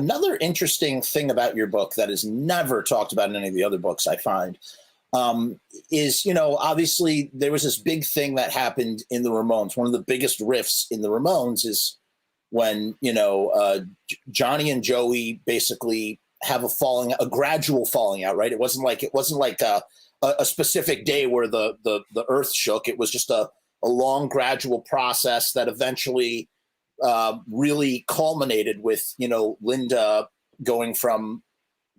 Another interesting thing about your book that is never talked about in any of the other books I find is, obviously there was this big thing that happened in the Ramones. One of the biggest riffs in the Ramones is when, Johnny and Joey basically have a gradual falling out, right? It wasn't like a specific day where the earth shook. It was just a long gradual process that eventually really culminated with, Linda going from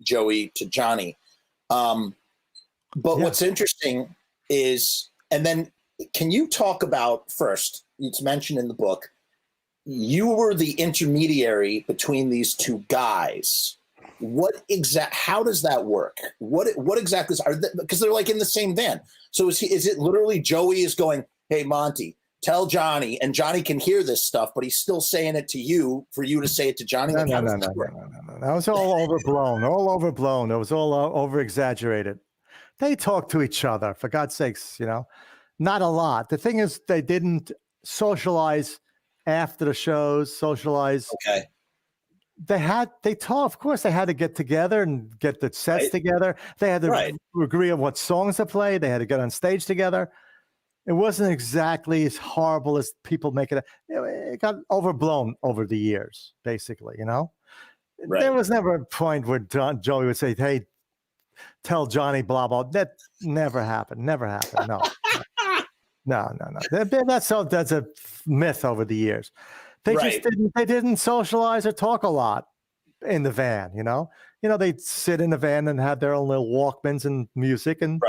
Joey to Johnny. But what's interesting is, and then can you talk about first, it's mentioned in the book, you were the intermediary between these two guys. How does that work? What exactly because they're like in the same van. So is it literally Joey is going, "Hey, Monte, tell Johnny," and Johnny can hear this stuff, but he's still saying it to you for you to say it to Johnny? No. That was all overblown, It was all over exaggerated. They talk to each other, for God's sakes, not a lot. The thing is, they didn't socialize after the shows, Okay. They talk, of course, they had to get together and get the sets together. They had to agree on what songs to play. They had to get on stage together. It wasn't exactly as horrible as people make it. It got overblown over the years, basically, Right. There was never a point where Joey would say, "Hey, tell Johnny blah, blah." That never happened. No. No. That's a myth over the years. They just didn't socialize or talk a lot in the van, they'd sit in the van and have their own little Walkmans and music and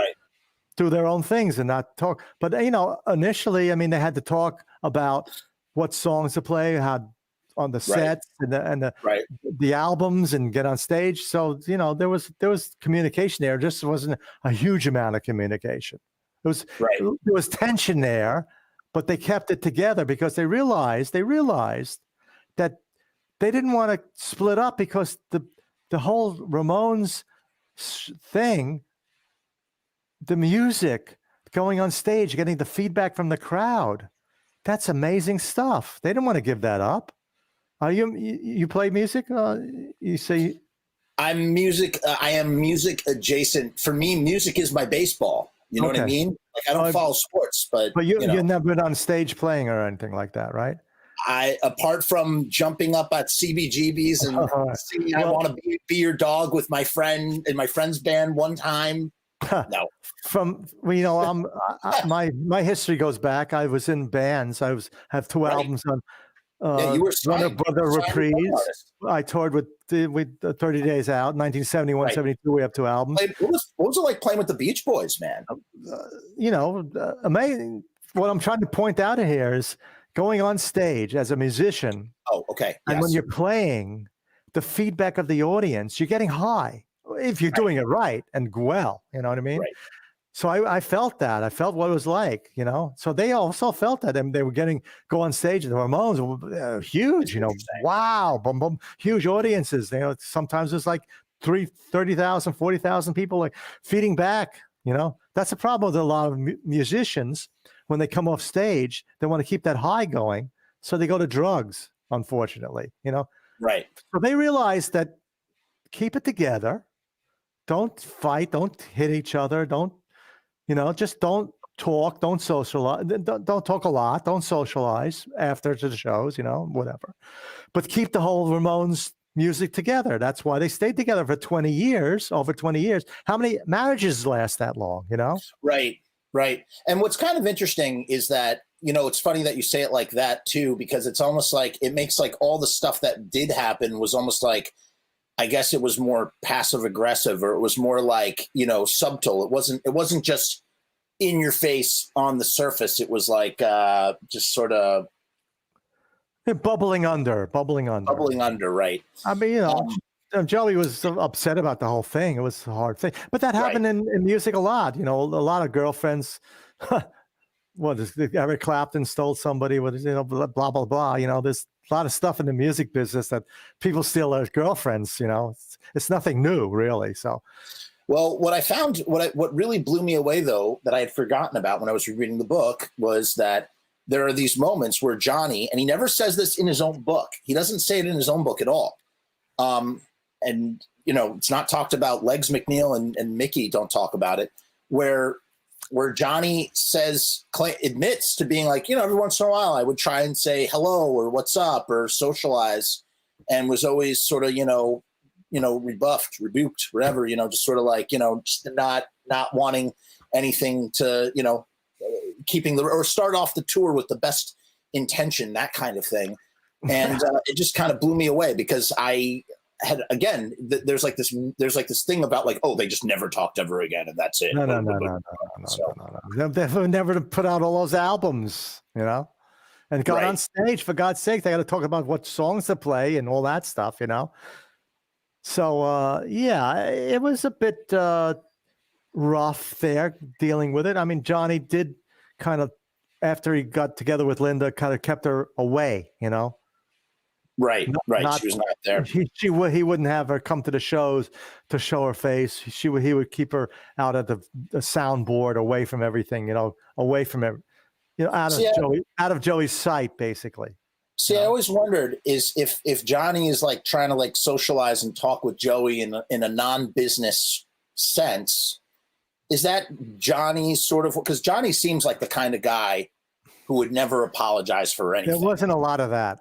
do their own things and not talk. But, initially, they had to talk about what songs to play, how on the sets and the albums and get on stage. So, there was communication there. Just wasn't a huge amount of communication. There was tension there, but they kept it together because they realized that they didn't want to split up because the whole Ramones thing, the music, going on stage, getting the feedback from the crowd, that's amazing stuff. They didn't want to give that up. You play music? You say I'm music. I am music adjacent. For me, music is my baseball. You know what I mean? Like, I don't follow sports, but you've never been on stage playing or anything like that, right? Apart from jumping up at CBGBs and singing "I Want to Be Your Dog" with my friend in my friend's band one time. No. My history goes back. I was in bands. Have two albums on. You were Warner Brother Reprise. I toured with 30 Days Out, 1971, 72. We have two albums. What was it like playing with the Beach Boys, man? Amazing. What I'm trying to point out here is going on stage as a musician. Oh, okay. And when you're playing, the feedback of the audience, you're getting high if you're doing it right and well. You know what I mean? Right. So I felt that. I felt what it was like, So they also felt that, and they were go on stage. The Ramones were huge, wow, boom, boom, huge audiences. Sometimes it's like 30,000, 40,000 people like feeding back. That's a problem with a lot of musicians. When they come off stage, they want to keep that high going, so they go to drugs. Unfortunately, Right. So they realize that keep it together. Don't fight. Don't hit each other. Just don't talk, don't socialize, don't talk a lot, don't socialize after the shows, whatever. But keep the whole Ramones music together. That's why they stayed together for 20 years, over 20 years. How many marriages last that long, Right. And what's kind of interesting is that, it's funny that you say it like that too, because it's almost like it makes like all the stuff that did happen was almost like, I guess it was more passive aggressive, or it was more like, subtle. It wasn't just in your face on the surface. It was like just sort of bubbling under. Right. Joey was upset about the whole thing. It was a hard thing, but that happened in music a lot. A lot of girlfriends. Eric Clapton stole somebody with, blah, blah, blah. There's a lot of stuff in the music business that people steal their girlfriends, it's nothing new really. So, well, what I found, what really blew me away though, that I had forgotten about when I was rereading the book, was that there are these moments where Johnny, and he never says this in his own book. He doesn't say it in his own book at all. And it's not talked about. Legs McNeil and Mickey don't talk about it, where Johnny admits to being like, every once in a while I would try and say hello or what's up or socialize, and was always sort of rebuffed, rebuked, whatever, just sort of like, just not wanting anything to, keeping or start off the tour with the best intention, that kind of thing. And it just kind of blew me away, because I had, again, there's like this thing about like, oh, they just never talked ever again, and that's it. No. They never put out all those albums, and got on stage. For God's sake, they got to talk about what songs to play and all that stuff, So yeah, it was a bit rough there dealing with it. I mean, Johnny did kind of, after he got together with Linda, kind of kept her away, Right. She was not there. He wouldn't have her come to the shows to show her face. He would keep her out at the soundboard, away from everything, away from out of Joey's sight, basically. See, I always wondered if Johnny is like trying to like socialize and talk with Joey in a non-business sense, is that Johnny sort of, because Johnny seems like the kind of guy who would never apologize for anything. There wasn't a lot of that.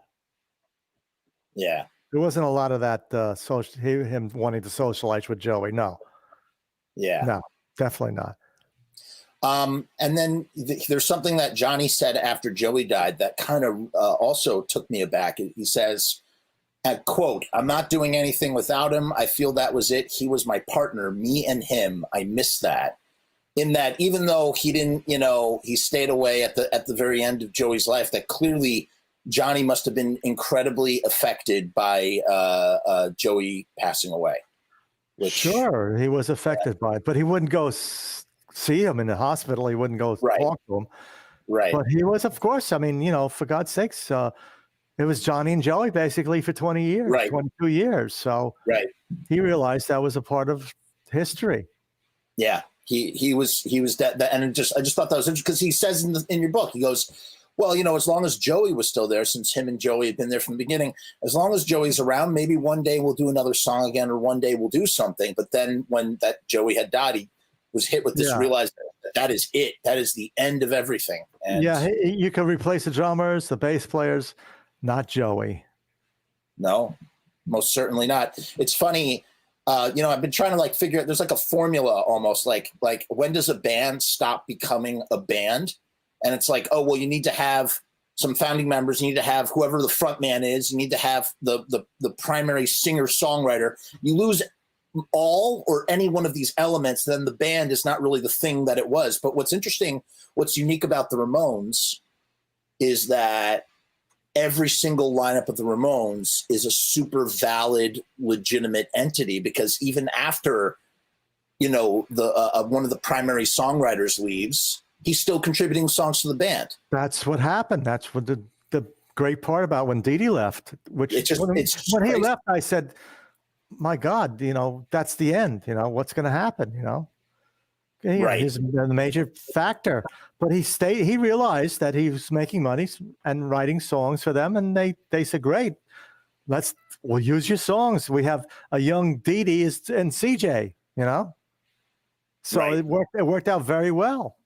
Yeah. There wasn't a lot of that him wanting to socialize with Joey. No. Yeah. No, definitely not. And then there's something that Johnny said after Joey died that kind of also took me aback. He says, quote, "I'm not doing anything without him. I feel that was it. He was my partner, me and him. I miss that." In that, even though he didn't, he stayed away at the very end of Joey's life, that clearly Johnny must have been incredibly affected by Joey passing away. Sure, he was affected by it, but he wouldn't go see him in the hospital. He wouldn't go talk to him. Right. But he was, of course, I mean, for God's sakes, it was Johnny and Joey basically for 20 years, 22 years. So he realized that was a part of history. Yeah, he was that, and I just thought that was interesting, because he says in your book, he goes, well, as long as Joey was still there, since him and Joey had been there from the beginning, as long as Joey's around, maybe one day we'll do another song again, or one day we'll do something. But then when that Joey had died, he was hit with this, realized that is it. That is the end of everything. And you can replace the drummers, the bass players, not Joey. No, most certainly not. It's funny. I've been trying to like figure out, there's like a formula almost, like when does a band stop becoming a band? And it's like, oh, well, you need to have some founding members. You need to have whoever the front man is. You need to have the primary singer-songwriter. You lose all or any one of these elements, then the band is not really the thing that it was. But what's interesting, what's unique about the Ramones is that every single lineup of the Ramones is a super valid, legitimate entity, because even after, one of the primary songwriters leaves, he's still contributing songs to the band. That's what happened. That's what the great part about when Dee Dee left, which when he left, I said, my God, that's the end. What's going to happen? He's the major factor, but he realized that he was making money and writing songs for them. And they said, great, we'll use your songs. We have a young Dee Dee and CJ, so it worked out very well.